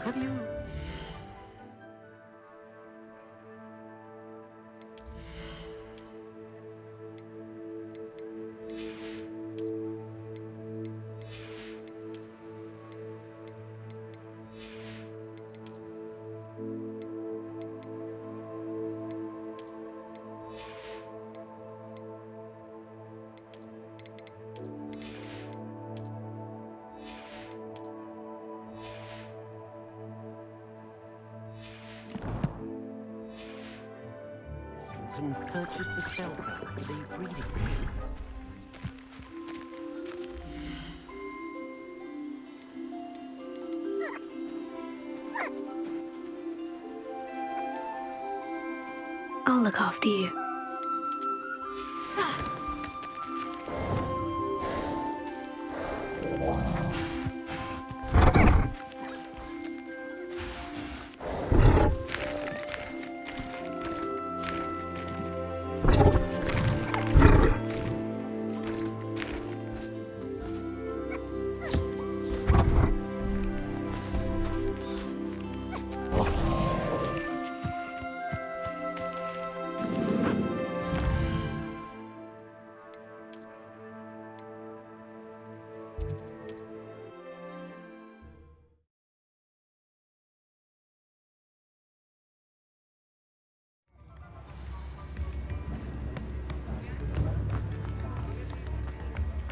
Have you... and purchase the spell card for the breeding room. I'll look after you.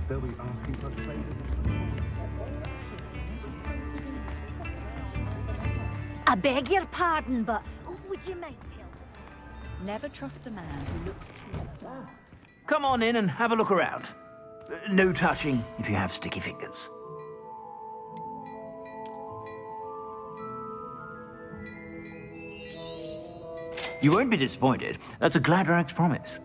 They'll be asking such favors. I beg your pardon, but would you mind help? Never trust a man who looks too smart. Come on in and have a look around. No touching if you have sticky fingers. You won't be disappointed. That's a Gladrax promise.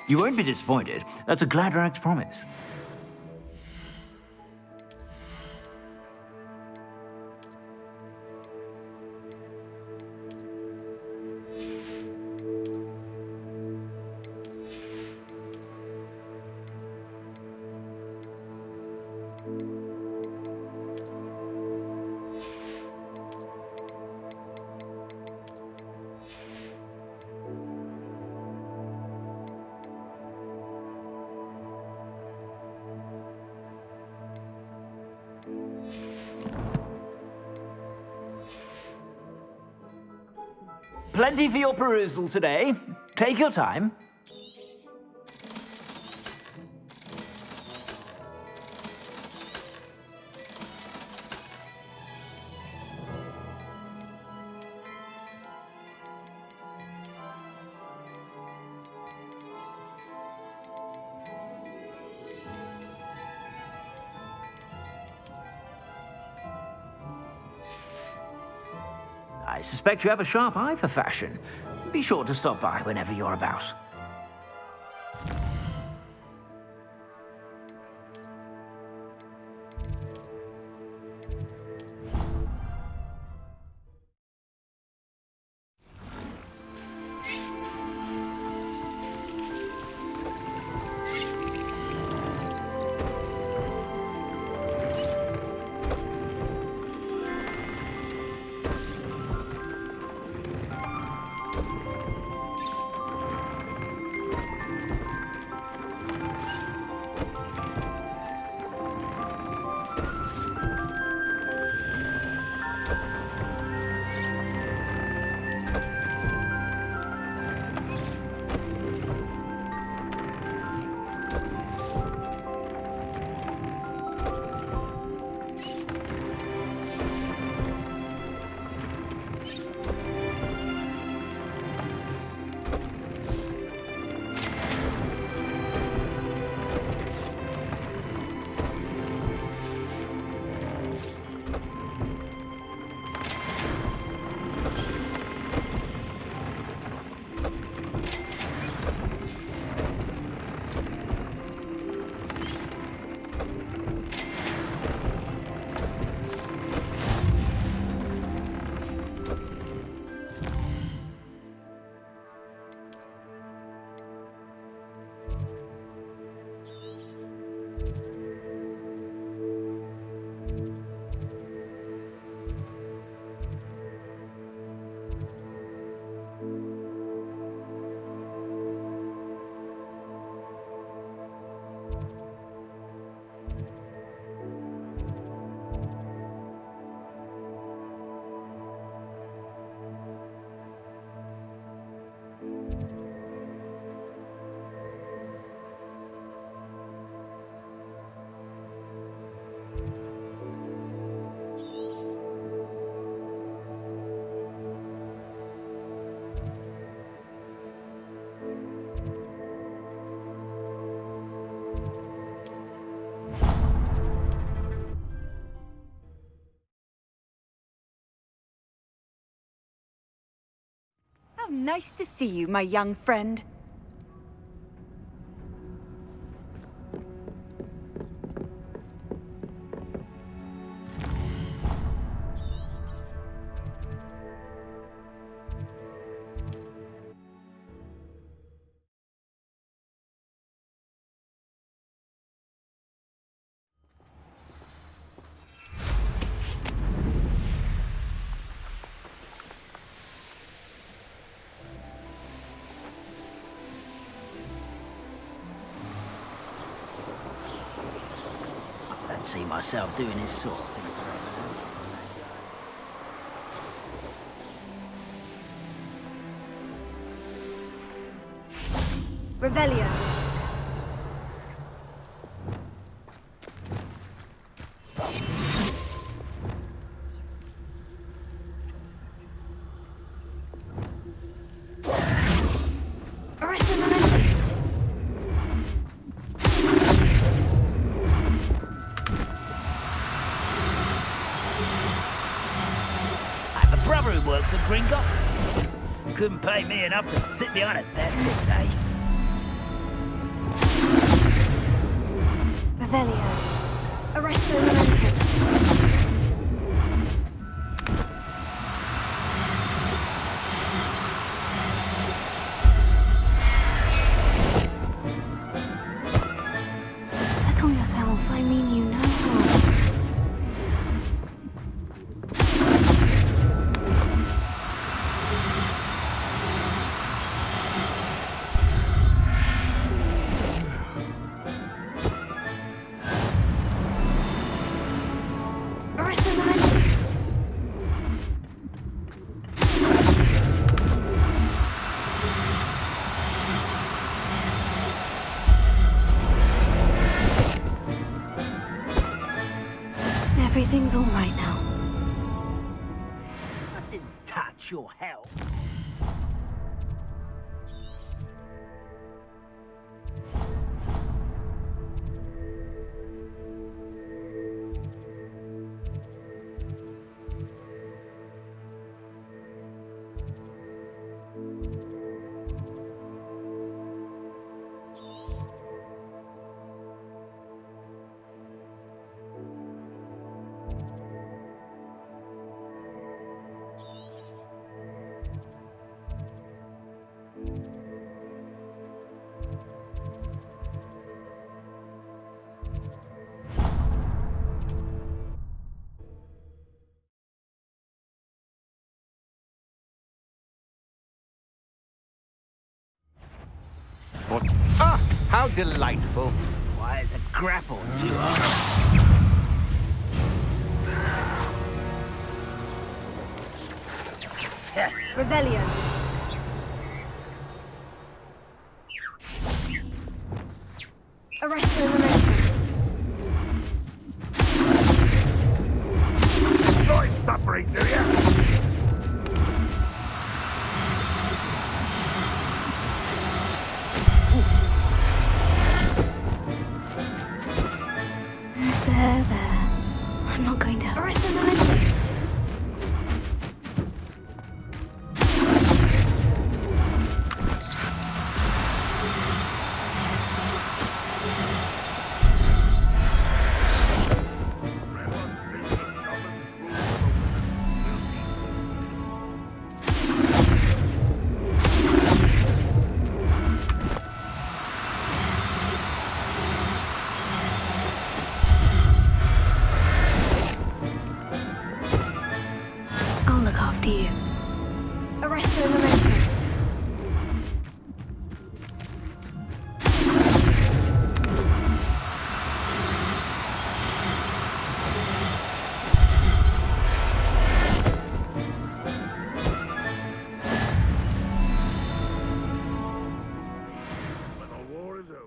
You won't be disappointed. That's a Gladrax promise. Plenty for your perusal today. Take your time. I suspect you have a sharp eye for fashion. Be sure to stop by whenever you're about. How nice to see you, my young friend. See myself doing this sort of thing. Revelio. Who works at Gringotts. Couldn't pay me enough to sit behind a desk all day. Revelio. Arresto Momentum. Settle yourself, I mean you no harm. Everything's all right now. I didn't touch your health. What? Ah, how delightful. Why, it's a grapple. You are. Revelio. Arresto momentum. Enjoy suffering, do you? There. I'm not going to. Arresto momentum. I'll look after you. Arresto momentum. When the war is over.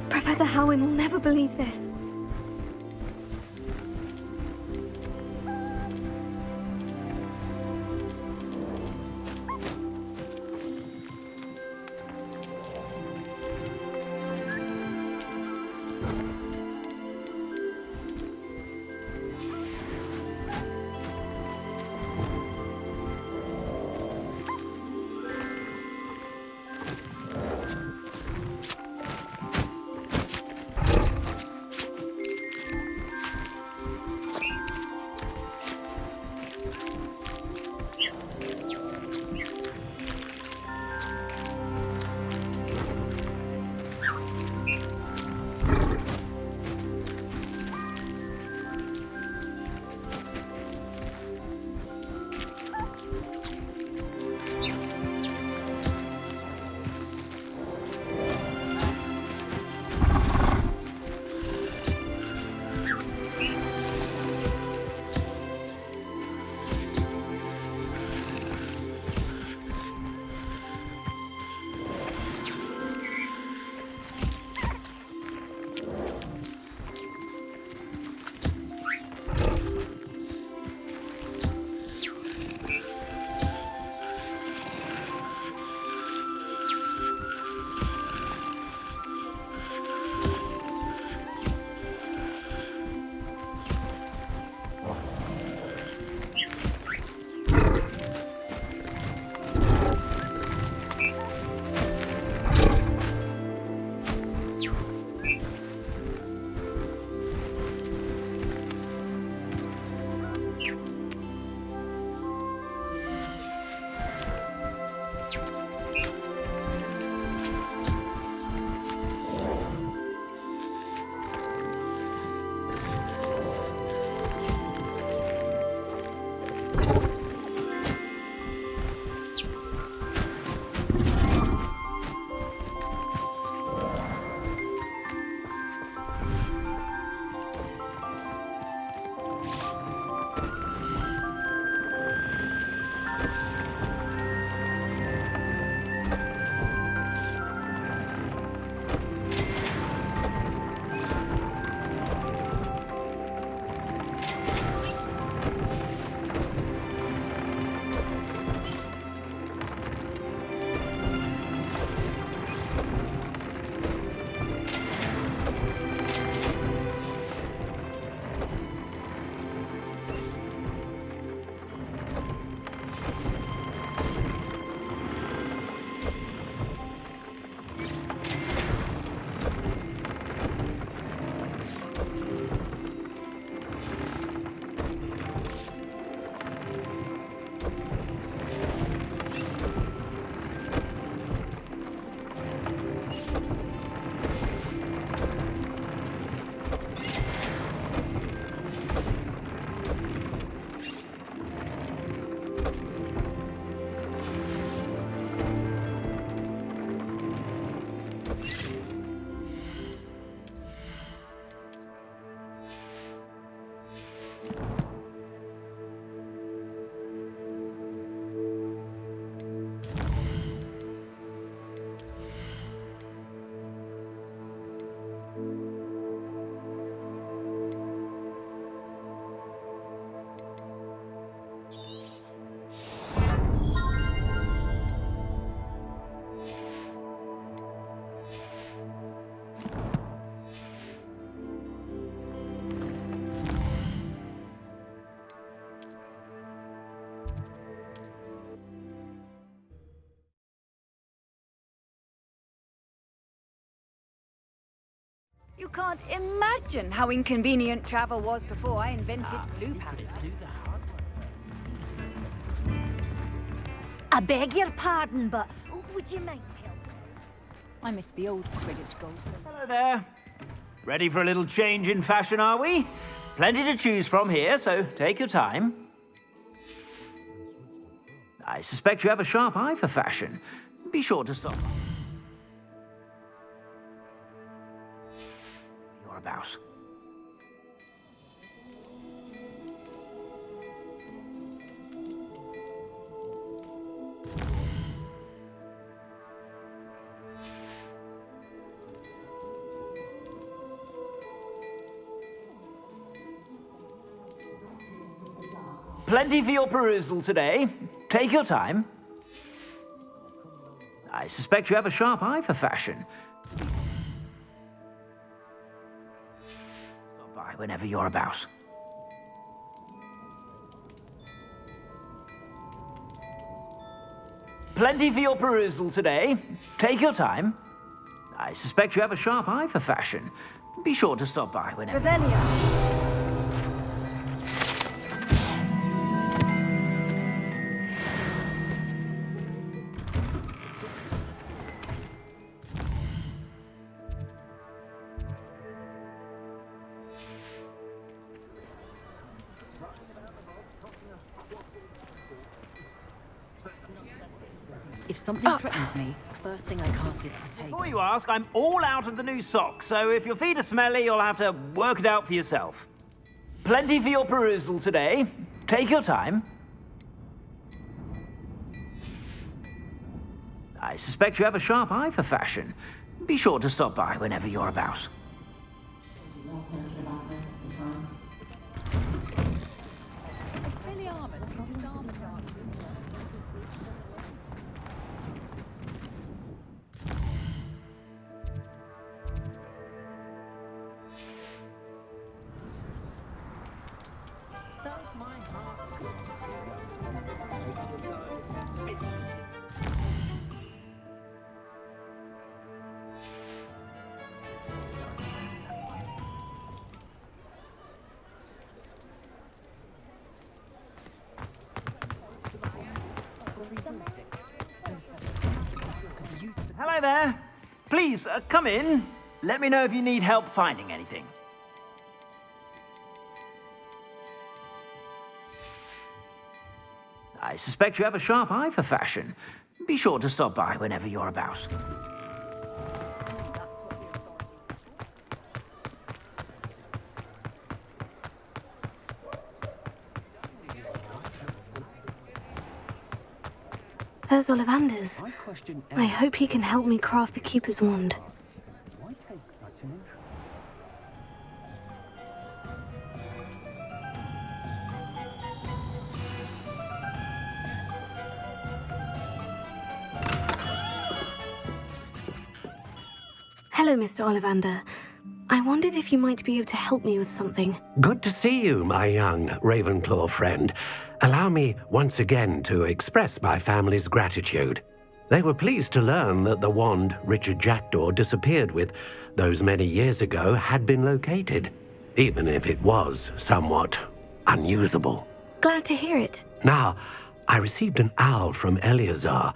Professor Howin will never believe this. You can't imagine how inconvenient travel was before I invented blue powder. I beg your pardon, but would you mind helping? I miss the old Quidditch golf. Hello there. Ready for a little change in fashion, are we? Plenty to choose from here, so take your time. I suspect you have a sharp eye for fashion. Be sure to stop. You're about. Plenty for your perusal today. Take your time. I suspect you have a sharp eye for fashion. Stop by whenever you're about. Plenty for your perusal today. Take your time. I suspect you have a sharp eye for fashion. Be sure to stop by whenever... Revelio. If something threatens me, first thing I cast is the table. Before you ask, I'm all out of the new socks, so if your feet are smelly, you'll have to work it out for yourself. Plenty for your perusal today. Take your time. I suspect you have a sharp eye for fashion. Be sure to stop by whenever you're about. Hello there. Please, come in. Let me know if you need help finding anything. I suspect you have a sharp eye for fashion. Be sure to stop by whenever you're about. There's Ollivander's. I hope he can help me craft the Keeper's Wand. Hello, Mr. Ollivander. I wondered if you might be able to help me with something. Good to see you, my young Ravenclaw friend. Allow me once again to express my family's gratitude. They were pleased to learn that the wand Richard Jackdaw disappeared with those many years ago had been located, even if it was somewhat unusable. Glad to hear it. Now, I received an owl from Eleazar,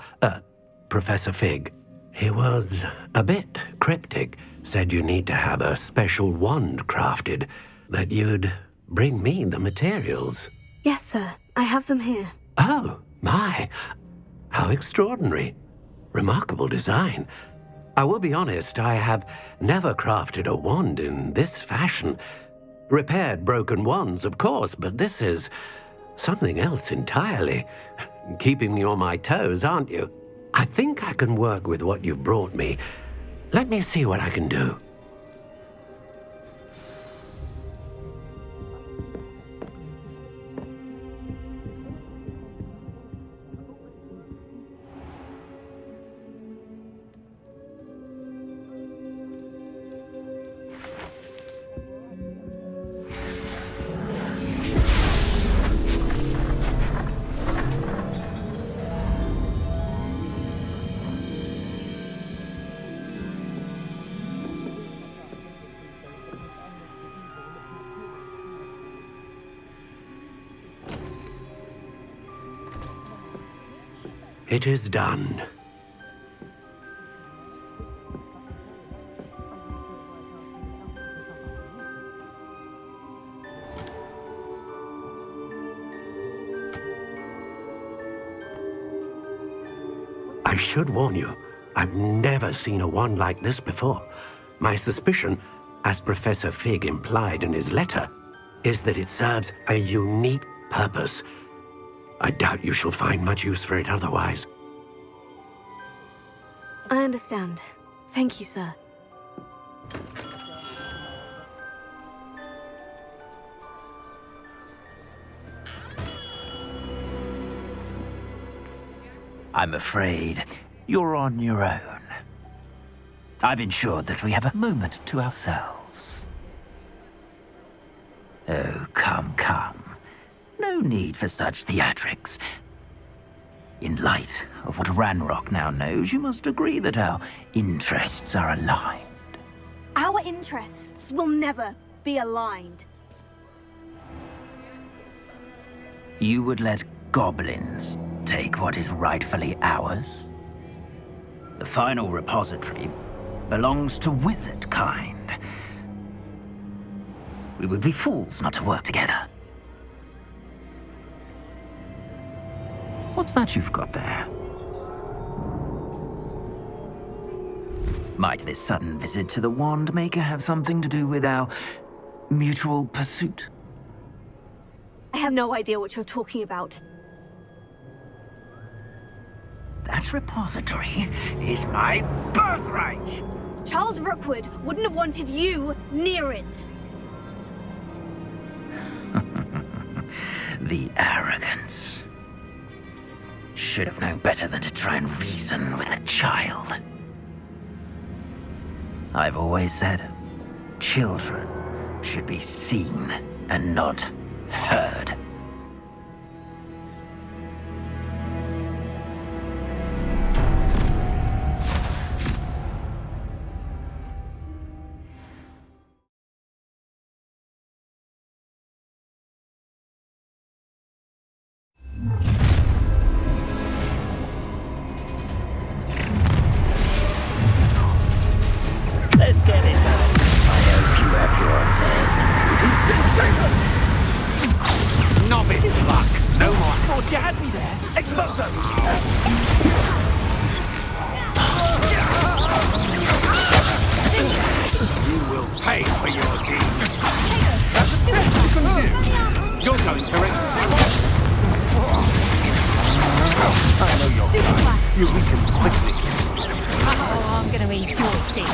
Professor Fig. He was a bit cryptic, said you need to have a special wand crafted, that you'd bring me the materials. Yes, sir. I have them here. Oh, my. How extraordinary. Remarkable design. I will be honest, I have never crafted a wand in this fashion. Repaired broken wands, of course, but this is something else entirely. Keeping me on my toes, aren't you? I think I can work with what you've brought me. Let me see what I can do. It is done. I should warn you, I've never seen a wand like this before. My suspicion, as Professor Fig implied in his letter, is that it serves a unique purpose. I doubt you shall find much use for it otherwise. I understand. Thank you, sir. I'm afraid you're on your own. I've ensured that we have a moment to ourselves. Oh, come, come. No need for such theatrics. In light of what Ranrock now knows, you must agree that our interests are aligned. Our interests will never be aligned. You would let goblins take what is rightfully ours? The final repository belongs to wizard kind. We would be fools not to work together. What's that you've got there? Might this sudden visit to the Wand Maker have something to do with our mutual pursuit? I have no idea what you're talking about. That repository is my birthright! Charles Rookwood wouldn't have wanted you near it. The arrogance. Should have known better than to try and reason with a child. I've always said, children should be seen and not heard. Let's get this out. I hope you have your affairs in Novice luck. No more. Thought you had me there. Expulso. You will pay for your deeds. That's the best you can do. You're going to ring. I know you're fine. You weaken quickly. Oh, I'm gonna enjoy this.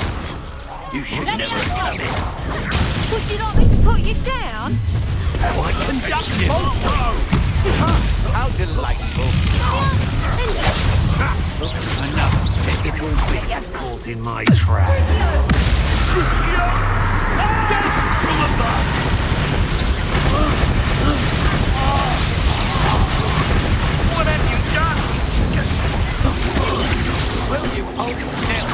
You should never have come in. Would you like me to put you down? Why conduct it? How delightful. Enough pitiful beast caught in my trap. From above. What have you done? Will you hold still?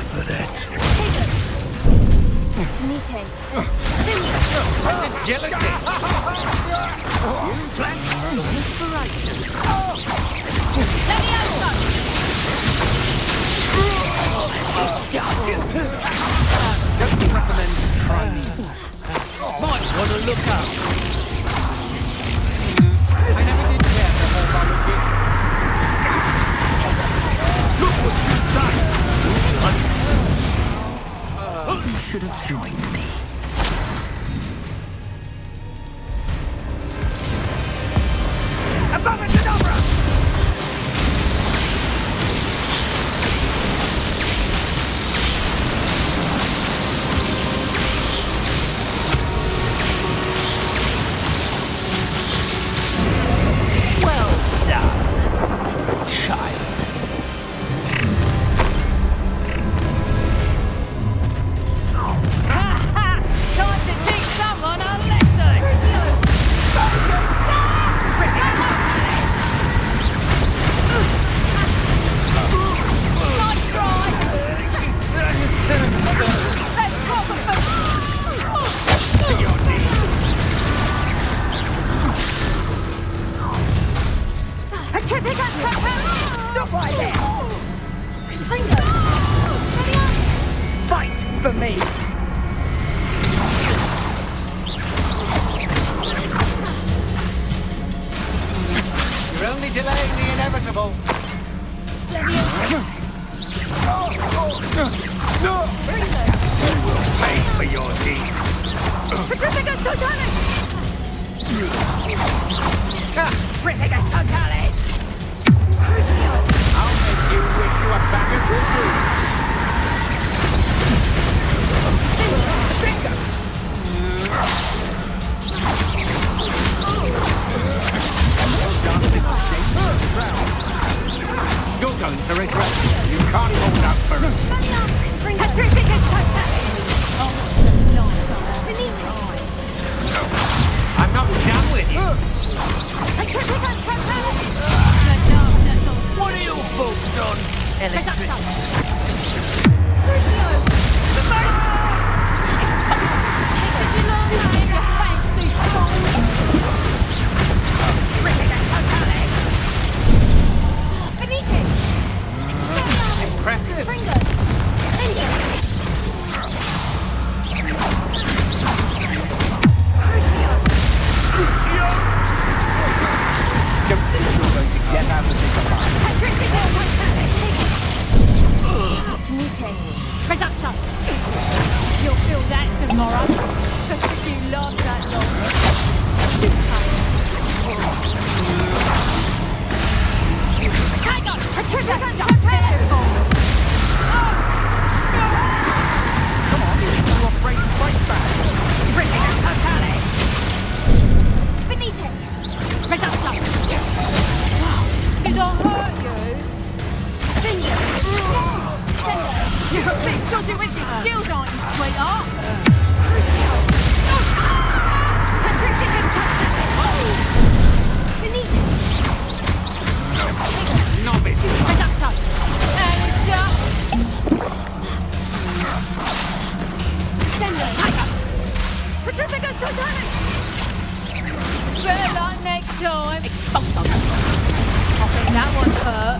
For that. Meeting. Jealousy. You plan inspiration. Don't recommend you try me. Might want to look up. I never did care for herbology. Look what you've done. You should have joined me. Abracadabra! Stop right there! Fight for me! You're only delaying the inevitable. Pay for your deed. Petrificus Totalis! Petrificus Totalis! Crucio! I'll make you wish you were back at school. Bingo! You're going to regret it. You can't hold out forever. Petrificus Totalis! I'm not done with you. Petrificus Totalis! What are your thoughts on electricity? Impressive. Don't think you're going to get out of this alive. You'll feel that tomorrow. You love that long. Hang on! Petrificus Totalis! Come on, you're afraid to fight back. Petrificus Totalis! Did I hurt you? You're a bit dodgy with your skills, aren't you, sweetheart? Novice. Petrificus Totalis! Better luck next time. Expulso. I think that one hurt.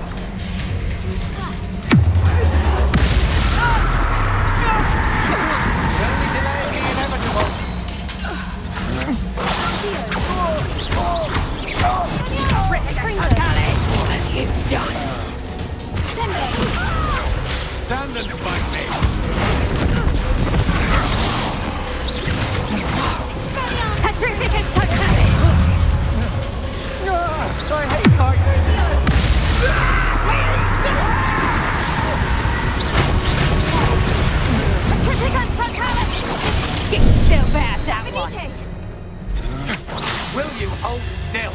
You're only delaying the inevitable. What have you done? Stand and fight me. Petrificus Totalis! I hate heights. Petrificus Totalis! Get yourself out that one. Will you hold still?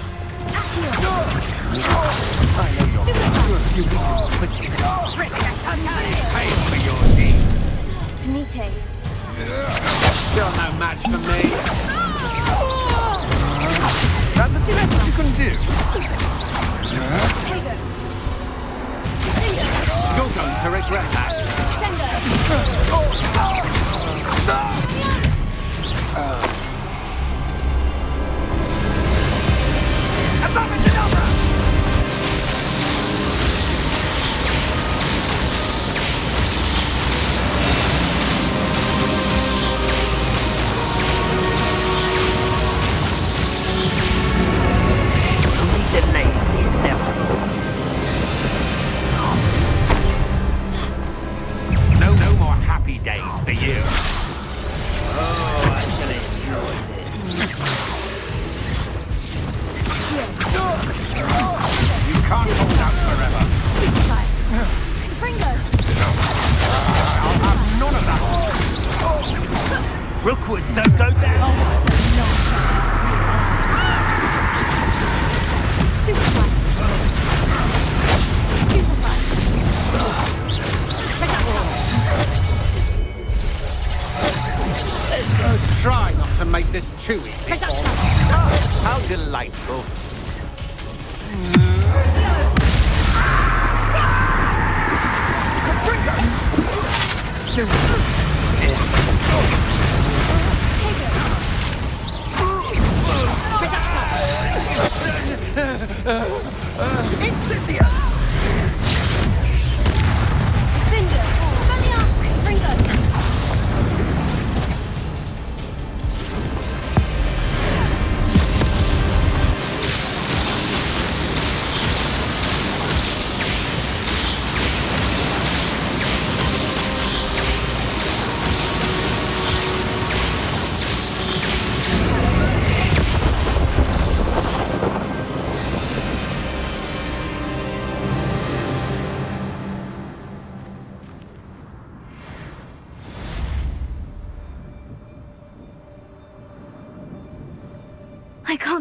Petrificus Totalis! Pay for your deed. Finite. You're no match for me. That's the best you can do. You're going to regret that. Delay the inevitable. No more happy days for you. Oh, I'm gonna enjoy this. You can't hold out forever. I'll have none of that. Rookwoods don't go down. Try not to make this too easy for me. How delightful. It's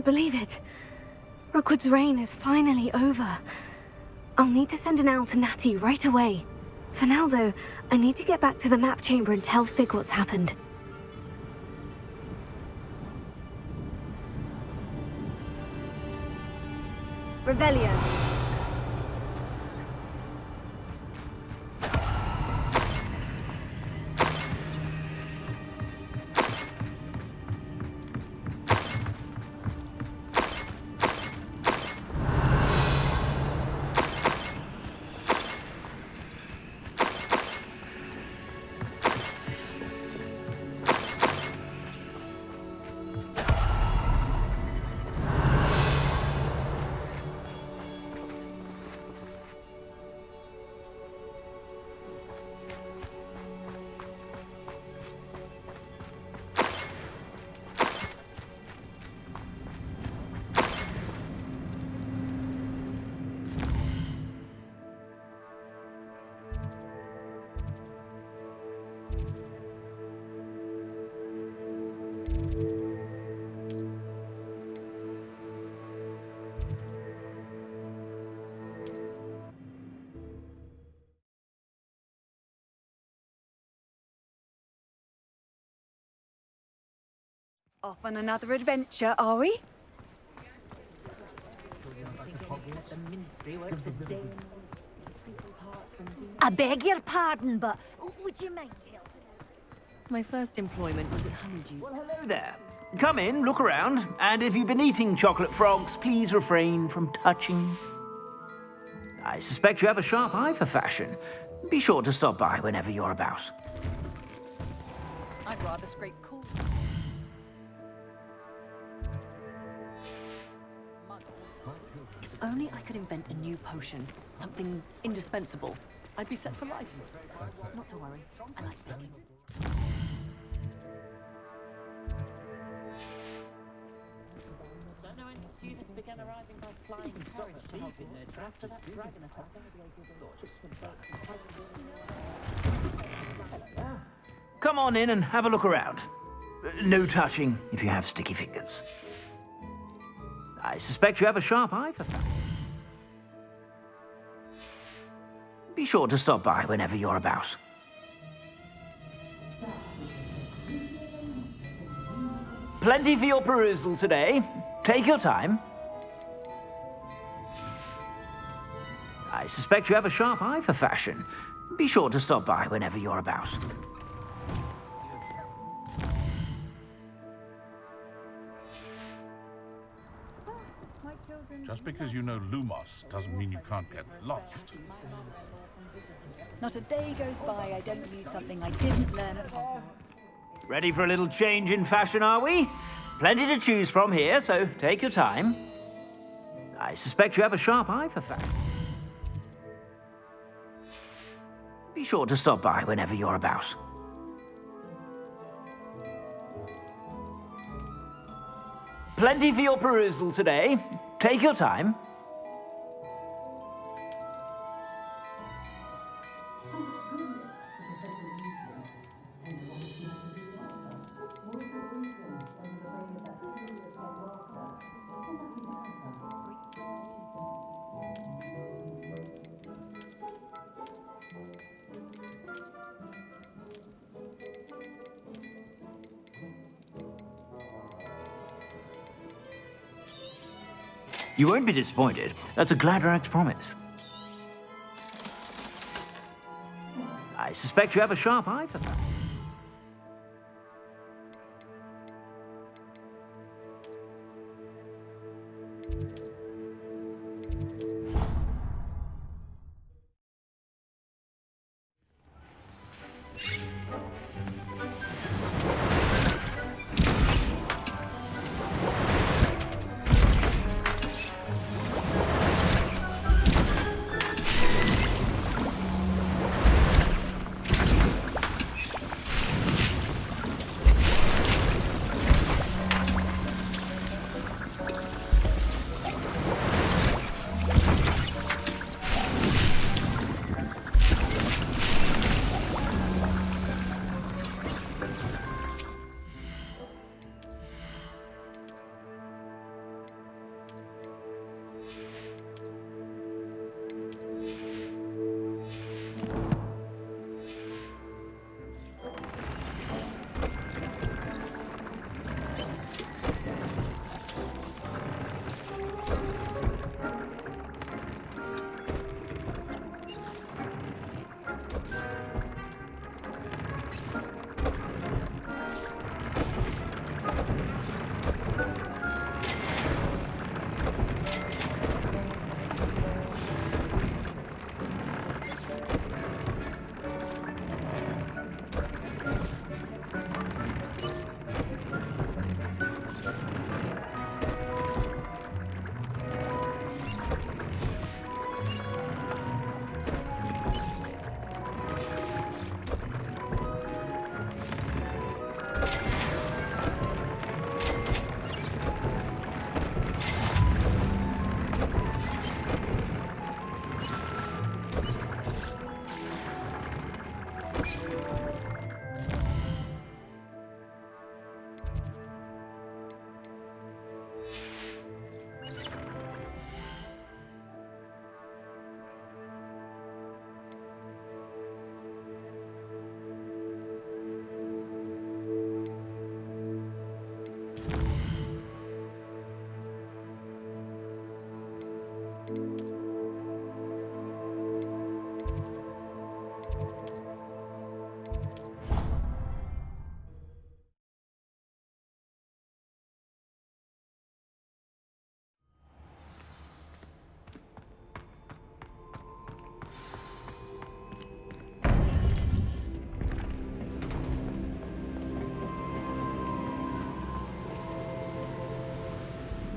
can't believe it. Rookwood's reign is finally over. I'll need to send an owl to Natty right away. For now, though, I need to get back to the map chamber and tell Fig what's happened. Revelio. Off on another adventure, are we? I beg your pardon, but would you mind helping? My first employment was at Honeydew. Well, hello there. Come in, look around, and if you've been eating chocolate frogs, please refrain from touching. I suspect you have a sharp eye for fashion. Be sure to stop by whenever you're about. I'd rather scrape cool. If only I could invent a new potion, something indispensable, I'd be set for life. Not to worry, I like baking. Don't know when students began arriving by flying carriage to Hogwarts after that dragon attack. Come on in and have a look around. No touching if you have sticky fingers. I suspect you have a sharp eye for fashion. Be sure to stop by whenever you're about. Plenty for your perusal today. Take your time. I suspect you have a sharp eye for fashion. Be sure to stop by whenever you're about. Just because you know Lumos doesn't mean you can't get lost. Not a day goes by I don't use something I didn't learn at home. Ready for a little change in fashion, are we? Plenty to choose from here, so take your time. I suspect you have a sharp eye for fashion. Be sure to stop by whenever you're about. Plenty for your perusal today. Take your time. You won't be disappointed. That's a Gladrax promise. I suspect you have a sharp eye for that.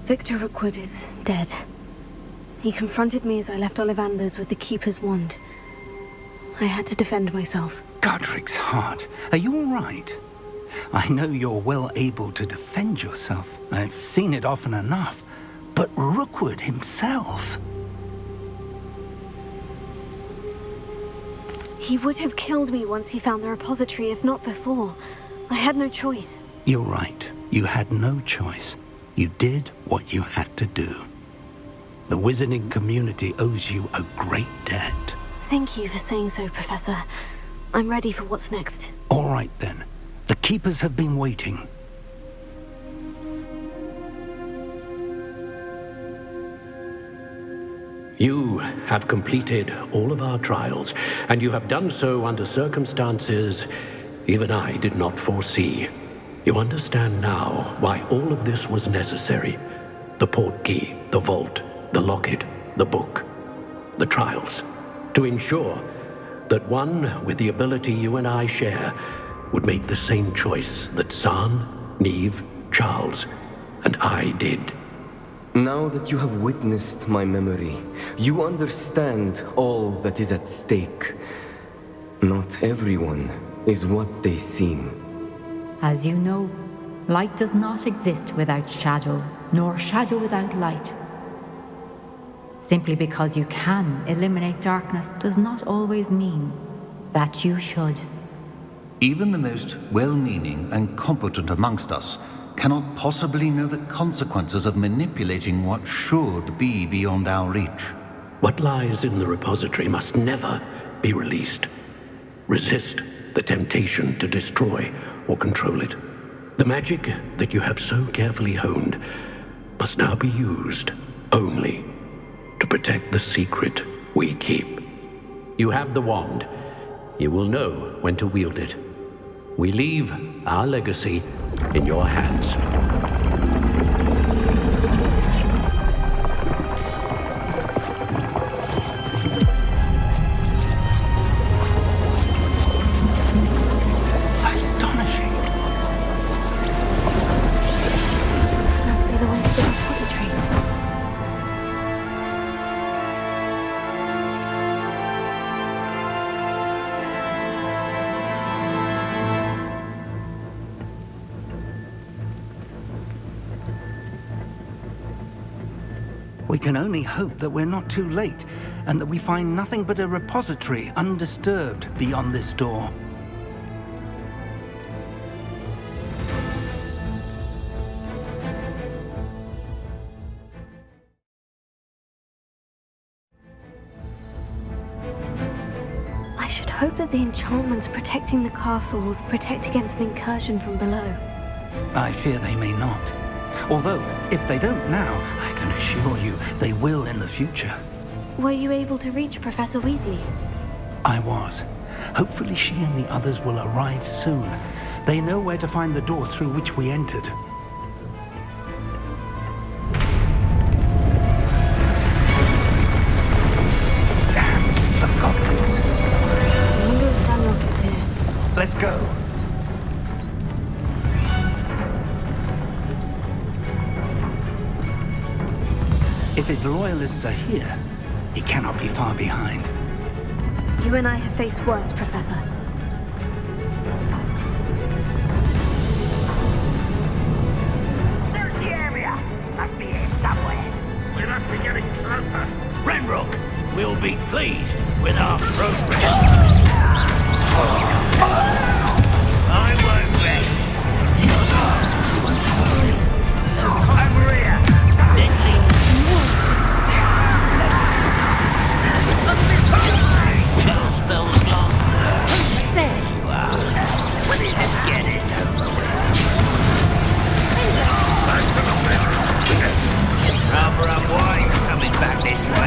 Victor Rookwood is dead. He confronted me as I left Ollivander's with the Keeper's wand. I had to defend myself. Godric's heart. Are you all right? I know you're well able to defend yourself. I've seen it often enough. But Rookwood himself... He would have killed me once he found the repository, if not before. I had no choice. You're right. You had no choice. You did what you had to do. The wizarding community owes you a great debt. Thank you for saying so, Professor. I'm ready for what's next. All right, then. The Keepers have been waiting. You have completed all of our trials, and you have done so under circumstances even I did not foresee. You understand now why all of this was necessary. The portkey, the vault, the locket, the book, the trials. To ensure that one with the ability you and I share would make the same choice that San, Neve, Charles, and I did. Now that you have witnessed my memory, you understand all that is at stake. Not everyone is what they seem. As you know, light does not exist without shadow, nor shadow without light. Simply because you can eliminate darkness does not always mean that you should. Even the most well-meaning and competent amongst us cannot possibly know the consequences of manipulating what should be beyond our reach. What lies in the repository must never be released. Resist the temptation to destroy or control it. The magic that you have so carefully honed must now be used only to protect the secret we keep. You have the wand. You will know when to wield it. We leave our legacy in your hands. Astonishing. Must be the way to the repository. We can only hope that we're not too late, and that we find nothing but a repository undisturbed beyond this door. I should hope that the enchantments protecting the castle would protect against an incursion from below. I fear they may not. Although, if they don't now, I can assure you they will in the future. Were you able to reach Professor Weasley? I was. Hopefully she and the others will arrive soon. They know where to find the door through which we entered. Damn, the goblins. I wonder if Ranrock is here. Let's go. If his loyalists are here, he cannot be far behind. You and I have faced worse, Professor. There's the area. Must be here somewhere. We must be getting closer. Ranrock will be pleased with our progress. I won't rest. Over here. Spell the block. There you are. Let's get this over with. Rather unwise coming back this way.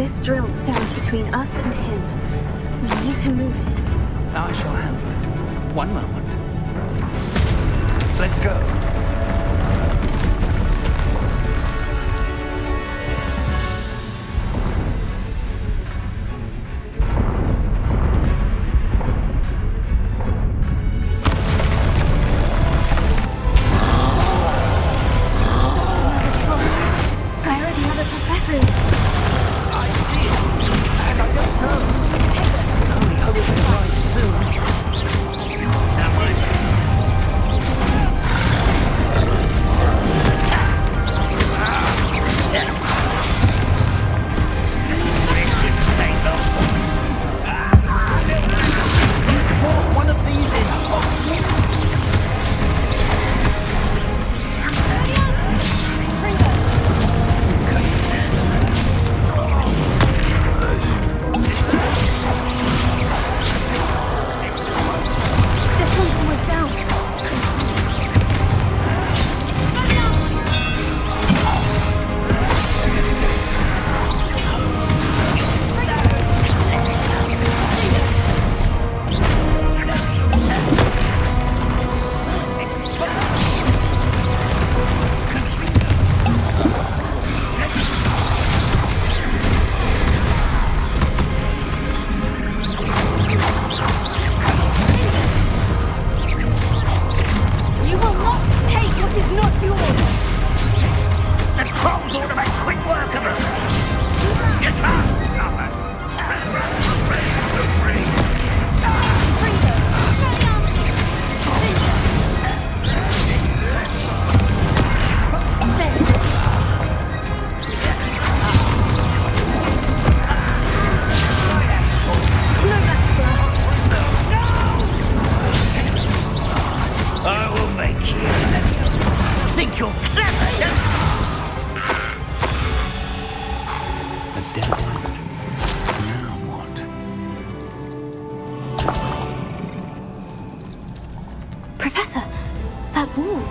This drill stands between us and him. We need to move it. I shall handle it. One moment. Let's go. Professor, that wall.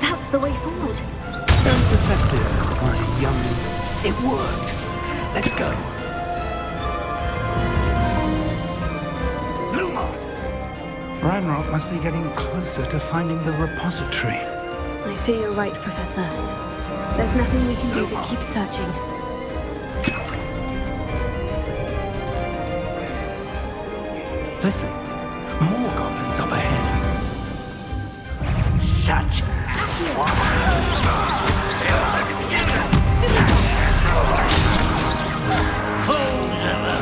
That's the way forward. So deceptive, my young... It worked. Let's go. Lumos! Ranrock must be getting closer to finding the repository. I fear you're right, Professor. There's nothing we can do but keep searching. Listen, more goblins up ahead. Such fools of a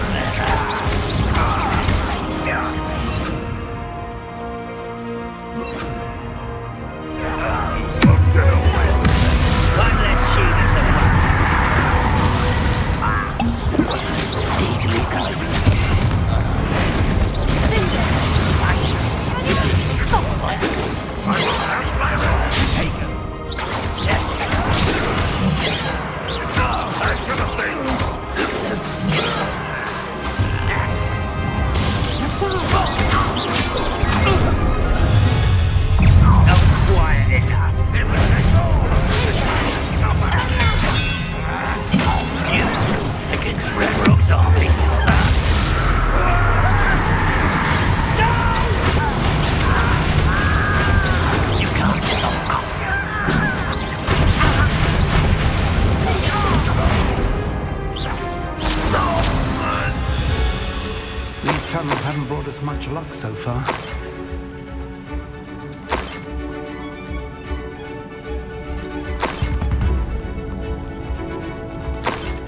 Tunnels haven't brought us much luck so far.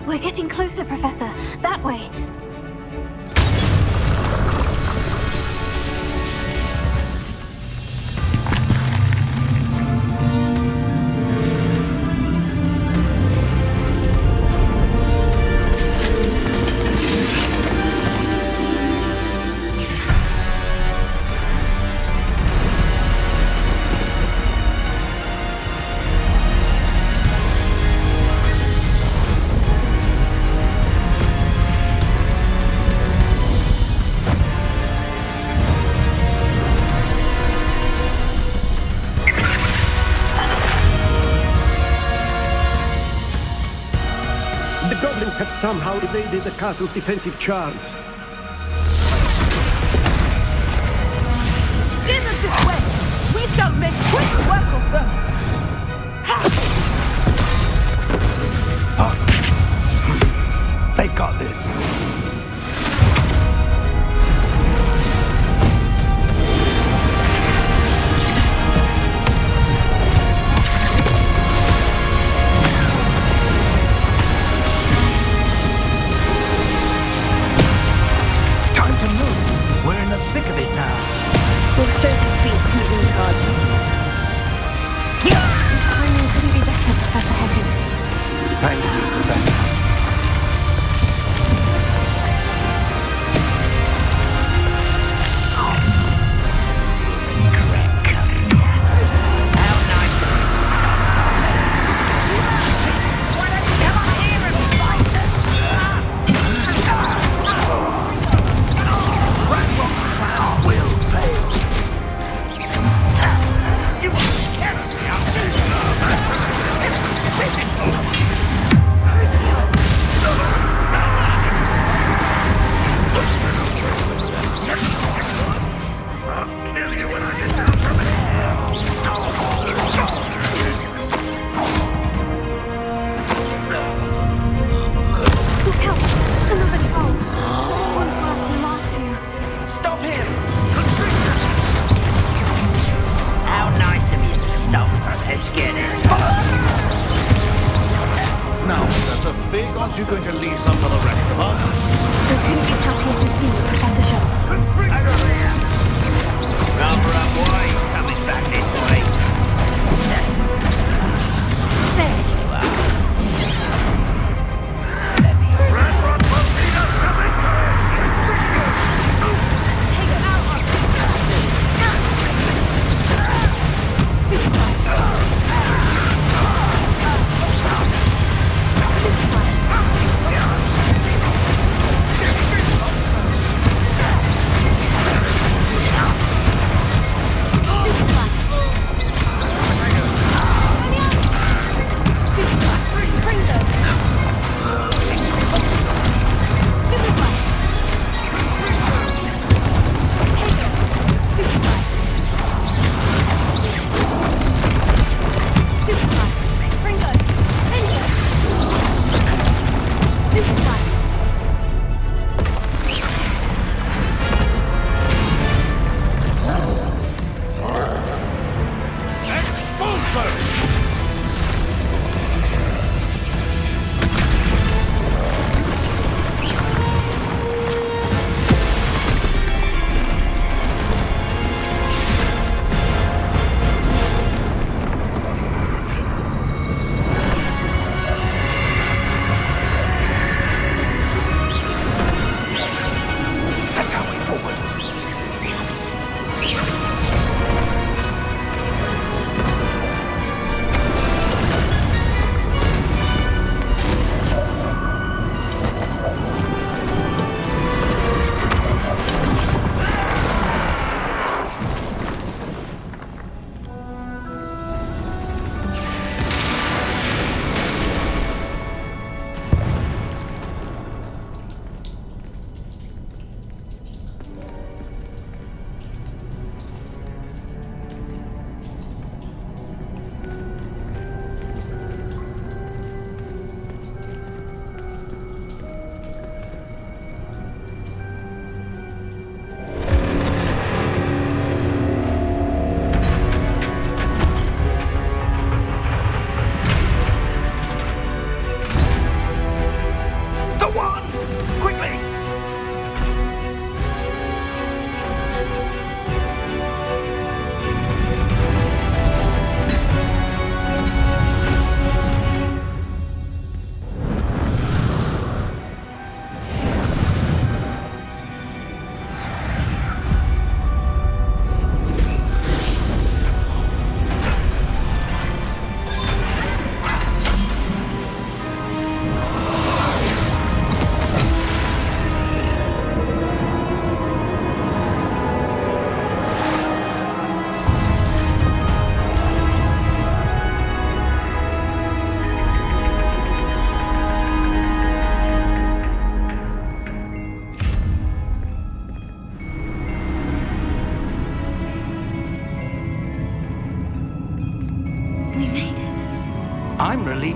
We're getting closer, Professor. That way. somehow evaded the castle's defensive charms. Steer them this way! We shall make quick work of them! They got this. Time to move. We're in the thick of it now. We'll show these beasts who's in charge. Timing couldn't be better, Professor Hogwarts. Thank you, Professor. Now, Professor Fig, aren't you going to leave some for the rest of us? We couldn't be happier to see you, Professor Shaw. Number up, boys. Coming back this way. There you are. Take it out of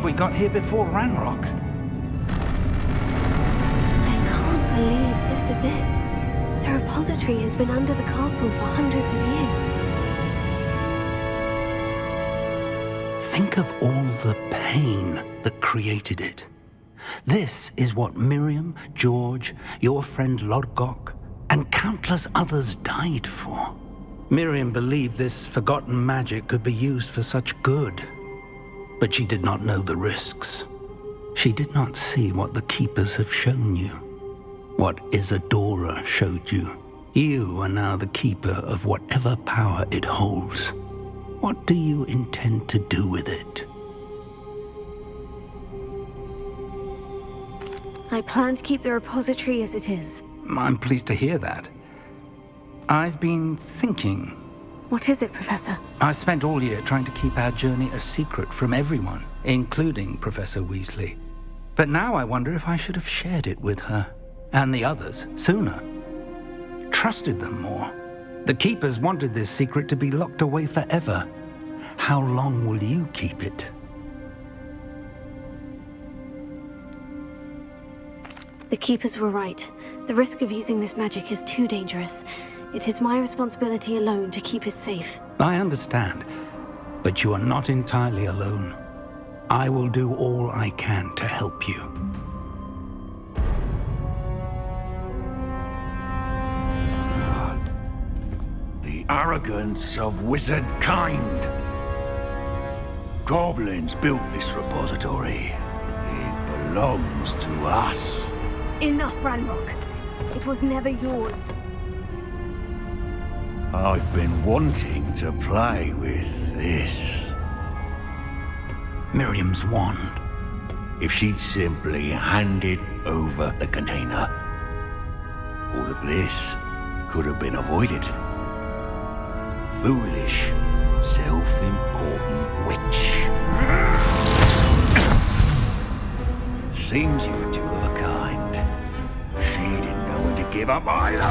believe we got here before Ranrock. I can't believe this is it. The repository has been under the castle for hundreds of years. Think of all the pain that created it. This is what Miriam, George, your friend Lodgok, and countless others died for. Miriam believed this forgotten magic could be used for such good, but she did not know the risks. She did not see what the Keepers have shown you, what Isadora showed you. You are now the Keeper of whatever power it holds. What do you intend to do with it? I plan to keep the repository as it is. I'm pleased to hear that. I've been thinking. What is it, Professor? I spent all year trying to keep our journey a secret from everyone, including Professor Weasley. But now I wonder if I should have shared it with her, and the others, sooner. Trusted them more. The Keepers wanted this secret to be locked away forever. How long will you keep it? The Keepers were right. The risk of using this magic is too dangerous. It is my responsibility alone to keep it safe. I understand, but you are not entirely alone. I will do all I can to help you. The arrogance of wizard kind. Goblins built this repository. It belongs to us. Enough, Ranrock. It was never yours. I've been wanting to play with this. Miriam's wand. If she'd simply handed over the container, all of this could have been avoided. Foolish, self-important witch. Seems you were two of a kind. She didn't know when to give up either.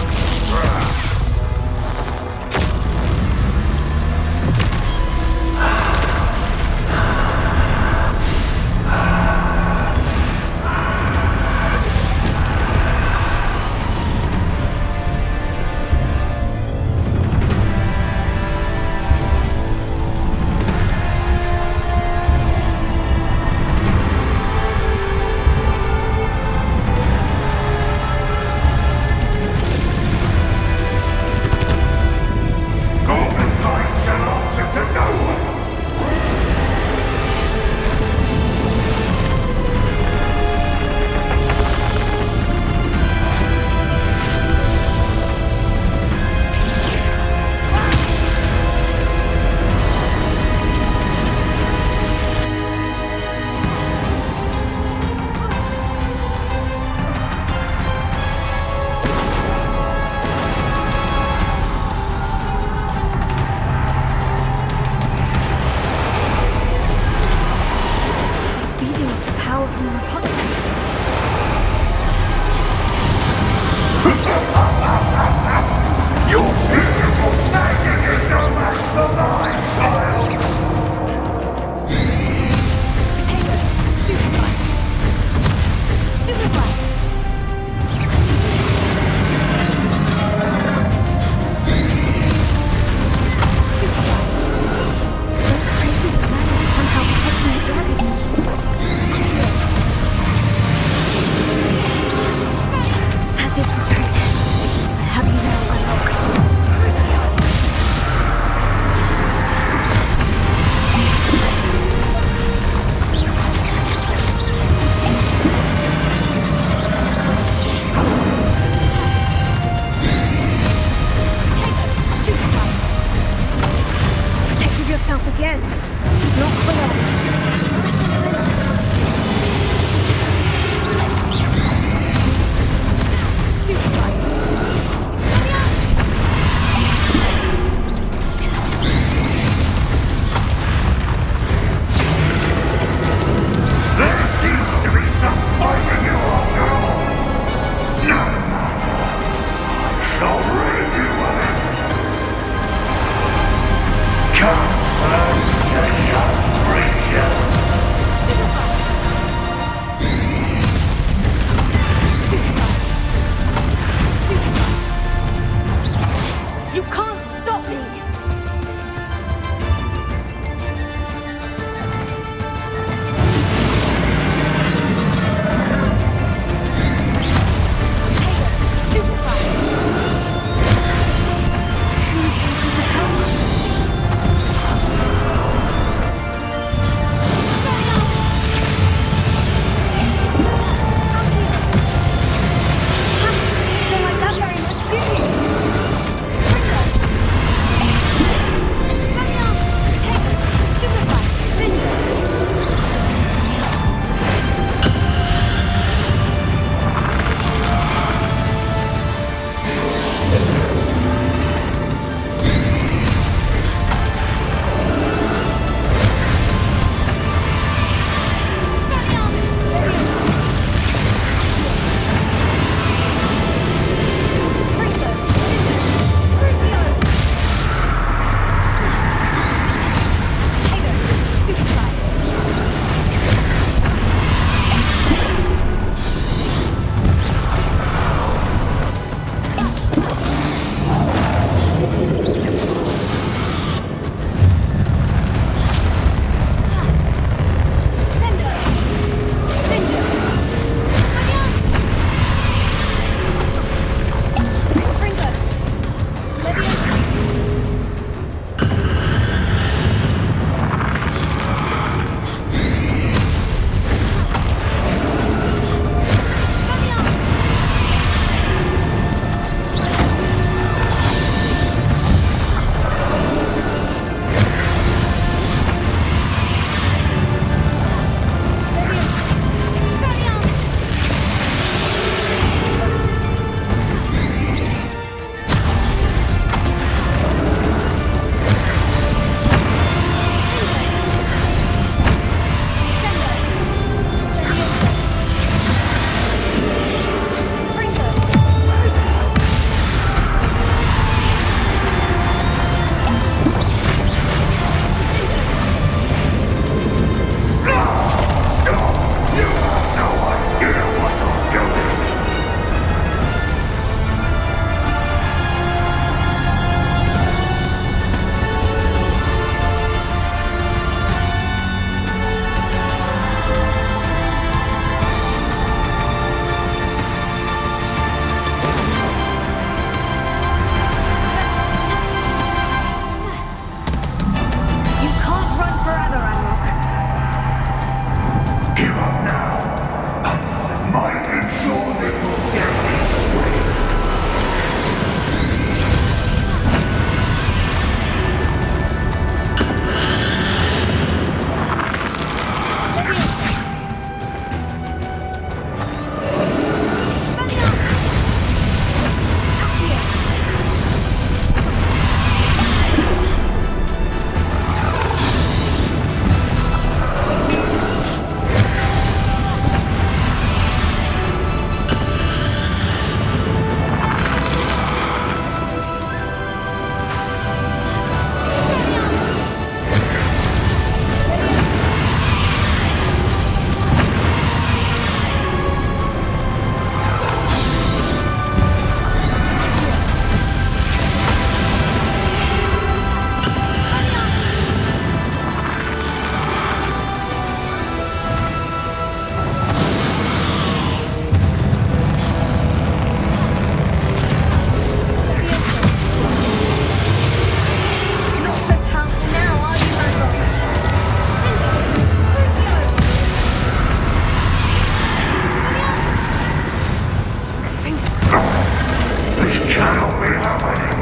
cannot be happening.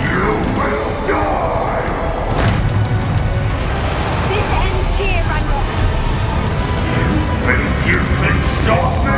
You will die. This ends here, Ranrock. You think you can stop me?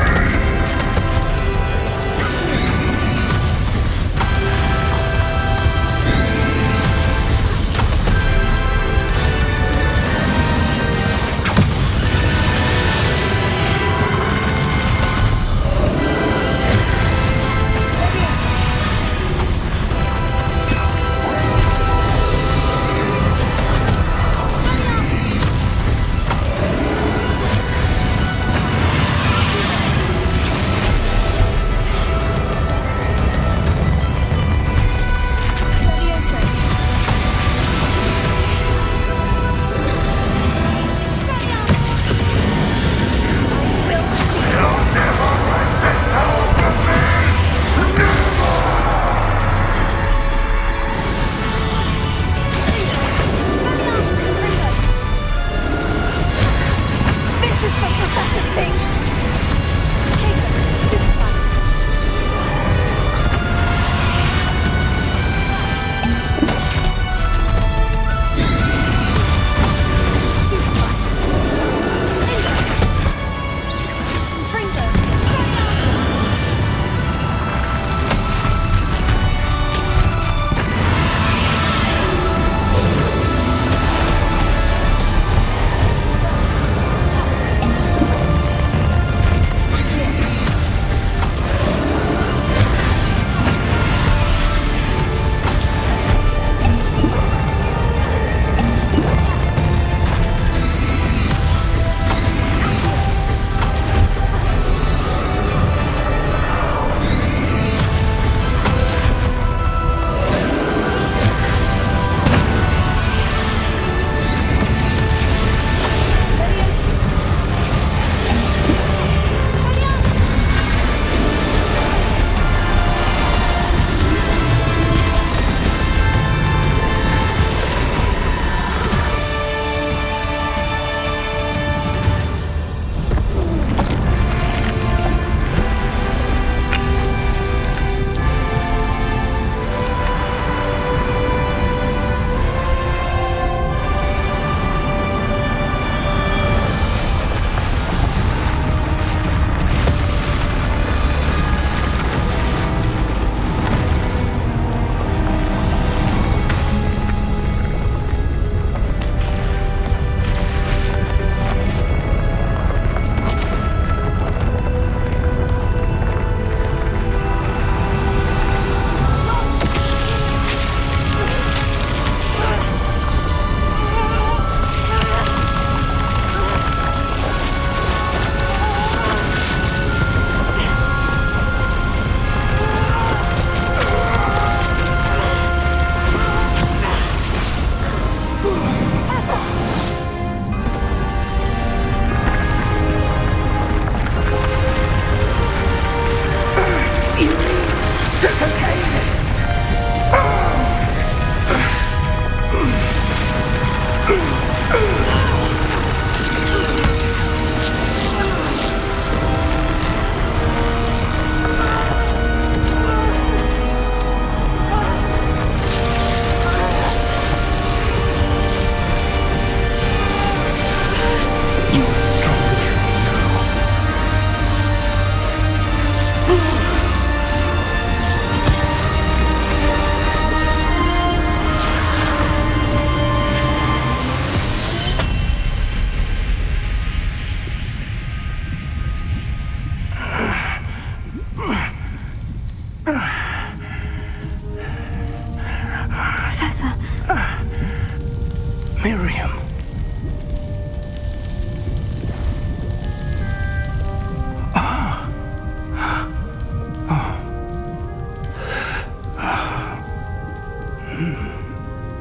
Miriam.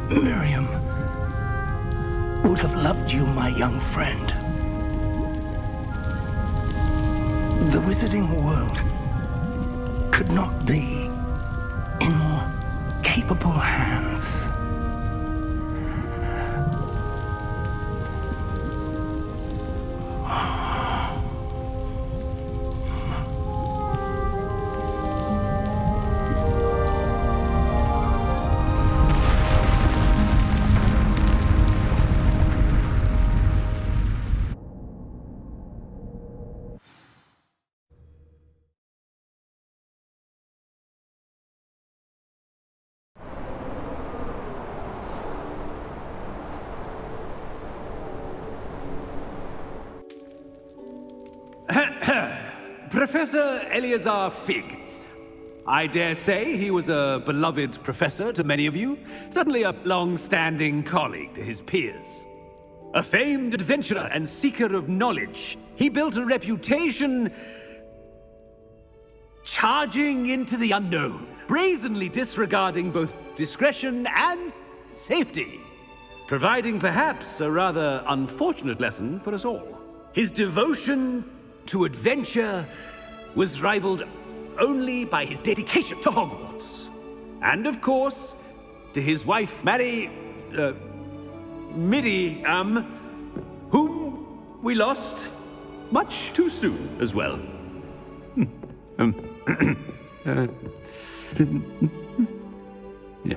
Miriam would have loved you, my young friend. The wizarding world could not be in more capable hands. Professor Eleazar Fig. I dare say he was a beloved professor to many of you, certainly a long-standing colleague to his peers. A famed adventurer and seeker of knowledge, he built a reputation charging into the unknown, brazenly disregarding both discretion and safety, providing perhaps a rather unfortunate lesson for us all. His devotion to adventure was rivaled only by his dedication to Hogwarts. And of course, to his wife, Middy, whom we lost much too soon as well. Yeah.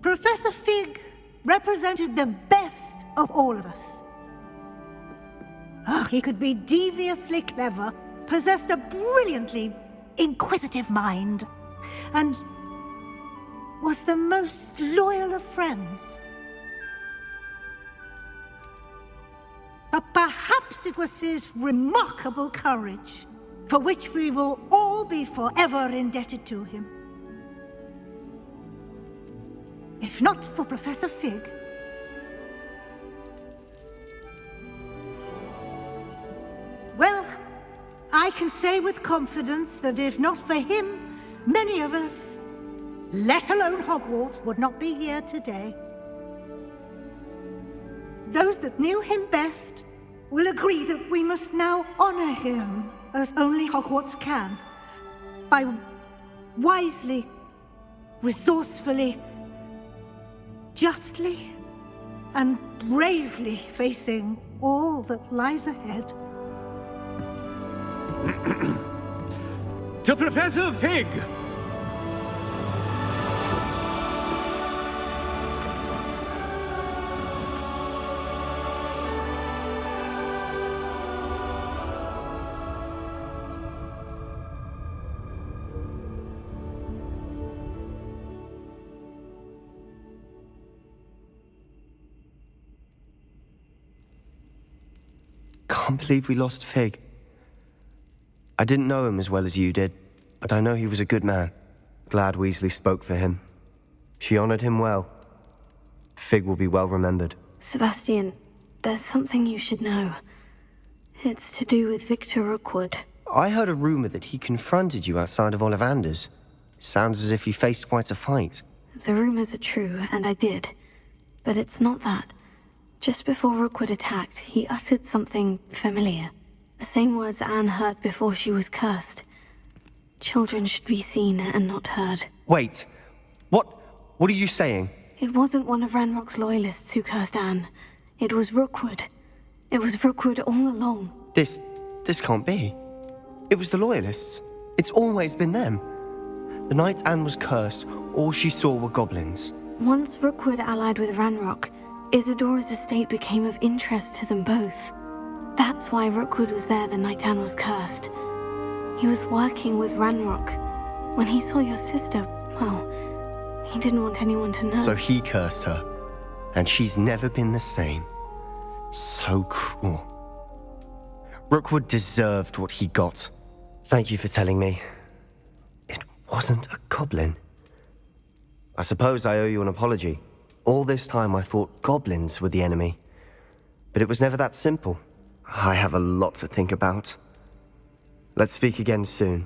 Professor Fig represented the best of all of us. He could be deviously clever, possessed a brilliantly inquisitive mind, and was the most loyal of friends. But perhaps it was his remarkable courage, for which we will all be forever indebted to him. If not for Professor Fig, well, I can say with confidence that if not for him, many of us, let alone Hogwarts, would not be here today. Those that knew him best will agree that we must now honor him as only Hogwarts can, by wisely, resourcefully, justly, and bravely facing all that lies ahead. To Professor Fig! Can't believe we lost Fig. I didn't know him as well as you did, but I know he was a good man. Glad Weasley spoke for him. She honored him well. Fig will be well remembered. Sebastian, there's something you should know. It's to do with Victor Rookwood. I heard a rumor that he confronted you outside of Ollivander's. Sounds as if he faced quite a fight. The rumors are true, and I did. But it's not that. Just before Rookwood attacked, he uttered something familiar. The same words Anne heard before she was cursed. Children should be seen and not heard. Wait, what are you saying? It wasn't one of Ranrock's loyalists who cursed Anne. It was Rookwood. It was Rookwood all along. This can't be. It was the loyalists. It's always been them. The night Anne was cursed, all she saw were goblins. Once Rookwood allied with Ranrock, Isadora's estate became of interest to them both. That's why Rookwood was there the night Anne was cursed. He was working with Ranrock. When he saw your sister, well, he didn't want anyone to know. So he cursed her, and she's never been the same. So cruel. Rookwood deserved what he got. Thank you for telling me. It wasn't a goblin. I suppose I owe you an apology. All this time I thought goblins were the enemy. But it was never that simple. I have a lot to think about. Let's speak again soon.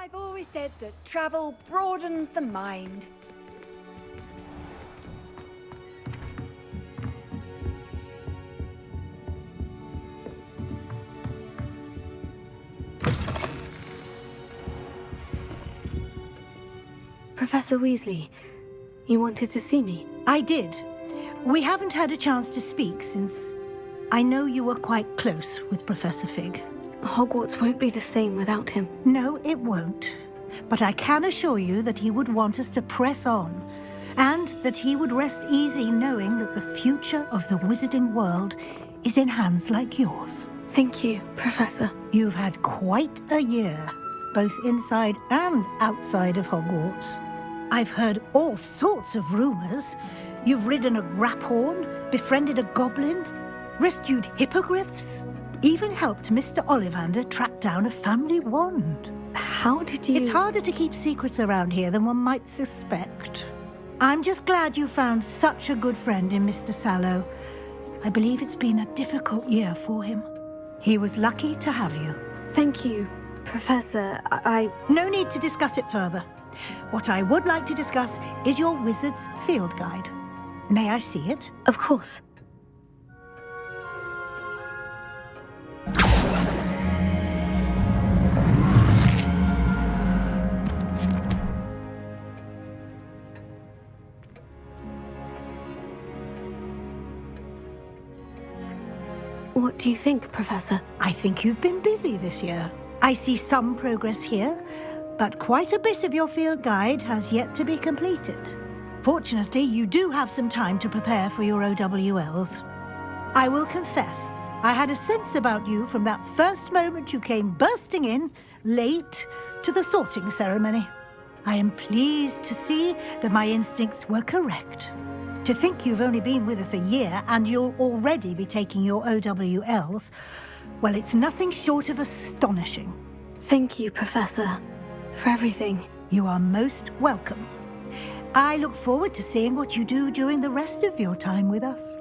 I've always said that travel broadens the mind. Professor Weasley, you wanted to see me? I did. We haven't had a chance to speak since I know you were quite close with Professor Fig. Hogwarts won't be the same without him. No, it won't. But I can assure you that he would want us to press on, and that he would rest easy knowing that the future of the wizarding world is in hands like yours. Thank you, Professor. You've had quite a year, both inside and outside of Hogwarts. I've heard all sorts of rumors. You've ridden a graphorn, befriended a goblin, rescued hippogriffs, even helped Mr. Ollivander track down a family wand. How did you... It's harder to keep secrets around here than one might suspect. I'm just glad you found such a good friend in Mr. Sallow. I believe it's been a difficult year for him. He was lucky to have you. Thank you, Professor. No need to discuss it further. What I would like to discuss is your wizard's field guide. May I see it? Of course. What do you think, Professor? I think you've been busy this year. I see some progress here, but quite a bit of your field guide has yet to be completed. Fortunately, you do have some time to prepare for your OWLs. I will confess, I had a sense about you from that first moment you came bursting in, late, to the sorting ceremony. I am pleased to see that my instincts were correct. To think you've only been with us a year and you'll already be taking your OWLs, well, it's nothing short of astonishing. Thank you, Professor, for everything. You are most welcome. I look forward to seeing what you do during the rest of your time with us.